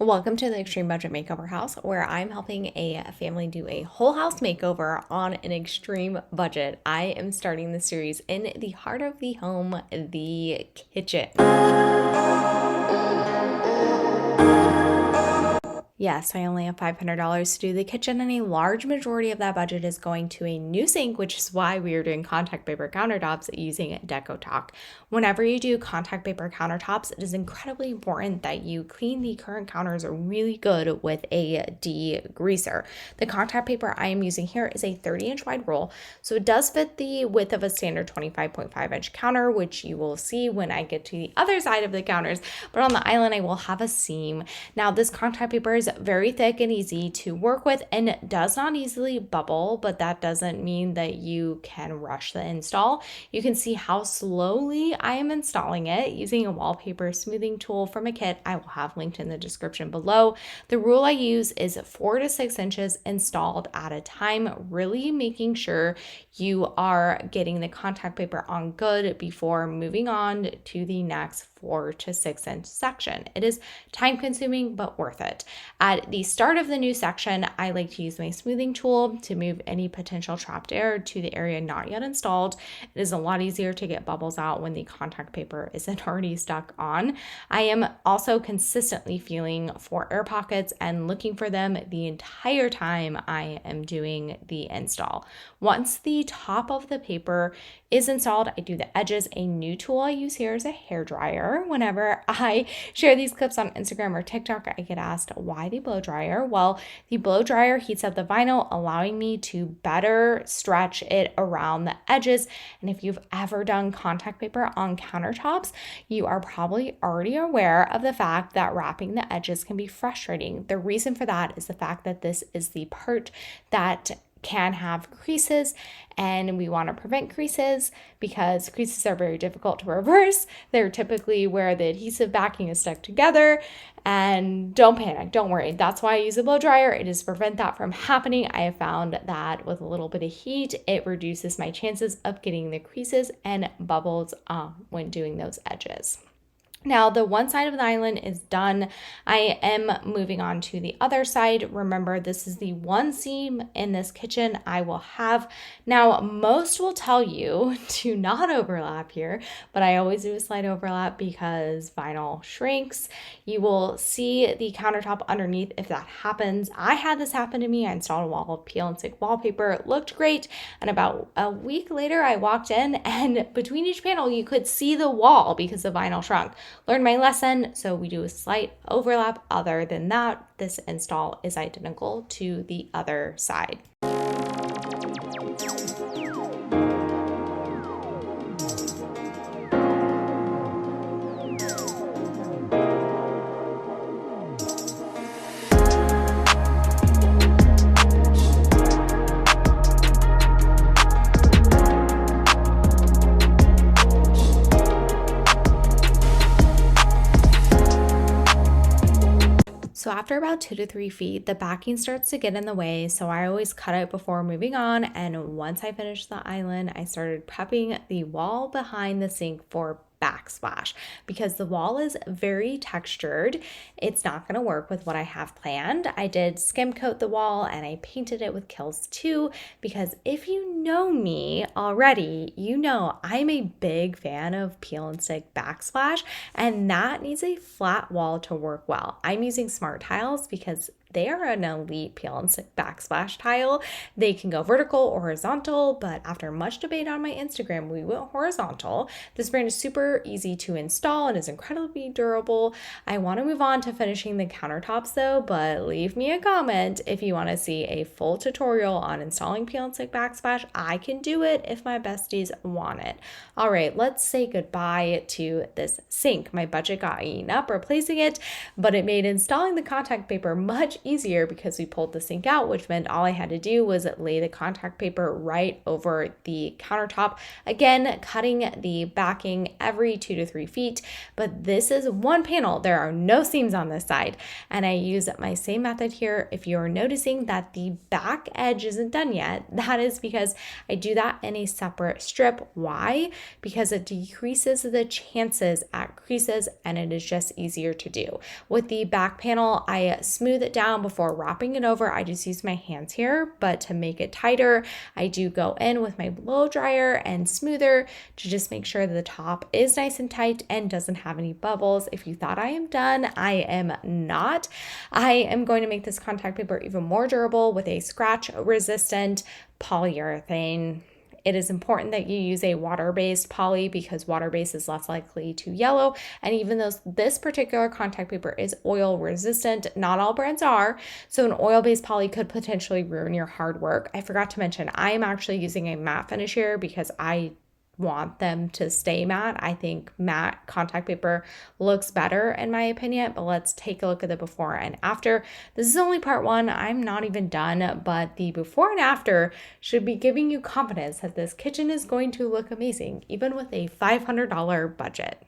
Welcome to the Extreme Budget Makeover House, where I'm helping a family do a whole house makeover on an extreme budget. I am starting the series in the heart of the home, the kitchen. Yes, I only have $500 to do the kitchen, and a large majority of that budget is going to a new sink, which is why we are doing contact paper countertops using Deco Talk. Whenever you do contact paper countertops, it is incredibly important that you clean the current counters really good with a degreaser. The contact paper I am using here is a 30-inch wide roll, so it does fit the width of a standard 25.5-inch counter, which you will see when I get to the other side of the counters, but on the island I will have a seam. Now, this contact paper is very thick and easy to work with and does not easily bubble, but that doesn't mean that you can rush the install. You can see how slowly I am installing it using a wallpaper smoothing tool from a kit I will have linked in the description below. The rule I use is 4 to 6 inches installed at a time, really making sure you are getting the contact paper on good before moving on to the next 4 to 6 inch section. It is time consuming, but worth it. At the start of the new section, I like to use my smoothing tool to move any potential trapped air to the area not yet installed. It is a lot easier to get bubbles out when the contact paper isn't already stuck on. I am also consistently feeling for air pockets and looking for them the entire time I am doing the install. Once the top of the paper is installed, I do the edges. A new tool I use here is a hair dryer. Whenever I share these clips on Instagram or TikTok, I get asked why the blow dryer. Well, the blow dryer heats up the vinyl, allowing me to better stretch it around the edges. And if you've ever done contact paper on countertops, you are probably already aware of the fact that wrapping the edges can be frustrating. The reason for that is the fact that this is the part that can have creases, and we want to prevent creases because creases are very difficult to reverse. They're typically where the adhesive backing is stuck together. And don't panic, don't worry. That's why I use a blow dryer. It is to prevent that from happening. I have found that with a little bit of heat, it reduces my chances of getting the creases and bubbles when doing those edges. Now, the one side of the island is done. I am moving on to the other side. Remember, this is the one seam in this kitchen I will have. Now, most will tell you to not overlap here, but I always do a slight overlap because vinyl shrinks. You will see the countertop underneath if that happens. I had this happen to me. I installed a wall of peel and stick wallpaper. It looked great. And about a week later, I walked in and between each panel, you could see the wall because the vinyl shrunk. Learned my lesson, so we do a slight overlap. Other than that, this install is identical to the other side. So after about 2 to 3 feet, the backing starts to get in the way, so I always cut it before moving on, and once I finished the island, I started prepping the wall behind the sink for backsplash. Because the wall is very textured, it's not going to work with what I have planned. I did skim coat the wall and I painted it with Kills 2 because if you know me already, you know I'm a big fan of peel and stick backsplash, and that needs a flat wall to work well. I'm using smart tiles because they are an elite peel and stick backsplash tile. They can go vertical or horizontal, but after much debate on my Instagram, we went horizontal. This brand is super easy to install and is incredibly durable. I want to move on to finishing the countertops though, but leave me a comment if you want to see a full tutorial on installing peel and stick backsplash. I can do it if my besties want it. All right, let's say goodbye to this sink. My budget got eaten up replacing it, but it made installing the contact paper much easier because we pulled the sink out, which meant all I had to do was lay the contact paper right over the countertop. Again, cutting the backing every every 2 to 3 feet, but this is one panel. There are no seams on this side, and I use my same method here. If you're noticing that the back edge isn't done yet, that is because I do that in a separate strip. Why? Because it decreases the chances at creases, and it is just easier to do. With the back panel, I smooth it down before wrapping it over. I just use my hands here, but to make it tighter, I do go in with my blow dryer and smoother to just make sure that the top is nice and tight and doesn't have any bubbles. If you thought I am done, I am not. I am going to make this contact paper even more durable with a scratch resistant polyurethane. It is important that you use a water-based poly because water-based is less likely to yellow. And even though this particular contact paper is oil resistant, not all brands are. So an oil-based poly could potentially ruin your hard work. I forgot to mention, I am actually using a matte finish here because I want them to stay matte. I think matte contact paper looks better in my opinion, but let's take a look at the before and after. This is only part one. I'm not even done, but the before and after should be giving you confidence that this kitchen is going to look amazing, even with a $500 budget.